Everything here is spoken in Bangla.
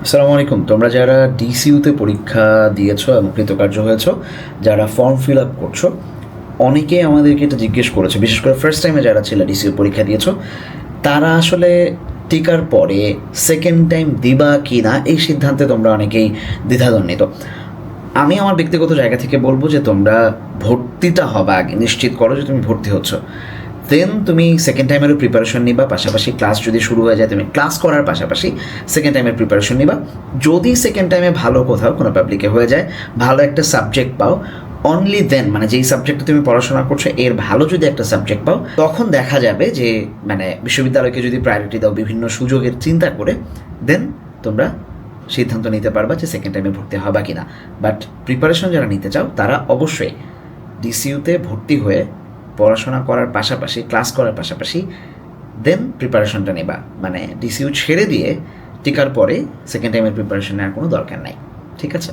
আসসালামু আলাইকুম। তোমরা যারা ডিসিইউতে পরীক্ষা দিয়েছো এবং কৃতকার্য হয়েছো, যারা ফর্ম ফিল আপ করছো, অনেকেই আমাদেরকে এটা জিজ্ঞেস করেছে, বিশেষ করে ফার্স্ট টাইমে যারা ছিল ডিসিইউ পরীক্ষা দিয়েছো, তারা আসলে টিকার পরে সেকেন্ড টাইম দিবা কি না এই সিদ্ধান্তে তোমরা অনেকেই দ্বিধাদ্বন্দ্বিত। আমি আমার ব্যক্তিগত জায়গা থেকে বলবো যে তোমরা ভর্তিটা হবা আগে নিশ্চিত করো যে তুমি ভর্তি হচ্ছ, দেন তুমি সেকেন্ড টাইমেরও প্রিপারেশন নিবা। পাশাপাশি ক্লাস যদি শুরু হয়ে যায়, তুমি ক্লাস করার পাশাপাশি সেকেন্ড টাইমের প্রিপারেশন নিবা। যদি সেকেন্ড টাইমে ভালো কোথাও কোনো পাবলিকে হয়ে যায়, ভালো একটা সাবজেক্ট পাও, অনলি দেন মানে যেই সাবজেক্টে তুমি পড়াশোনা করছো এর ভালো যদি একটা সাবজেক্ট পাও, তখন দেখা যাবে যে মানে বিশ্ববিদ্যালয়কে যদি প্রায়োরিটি দাও বিভিন্ন সুযোগের চিন্তা করে, দেন তোমরা সিদ্ধান্ত নিতে পারবা যে সেকেন্ড টাইমে ভর্তি হবা কি না। বাট প্রিপারেশন যারা নিতে চাও তারা অবশ্যই ডিসিইউতে ভর্তি হয়ে পড়াশোনা করার পাশাপাশি ক্লাস করার পাশাপাশি দেন প্রিপারেশনটা নেবা। মানে ডিসিইউ ছেড়ে দিয়ে টিকার পরে সেকেন্ড টাইমের প্রিপারেশন নেওয়ার কোনো দরকার নাই। ঠিক আছে?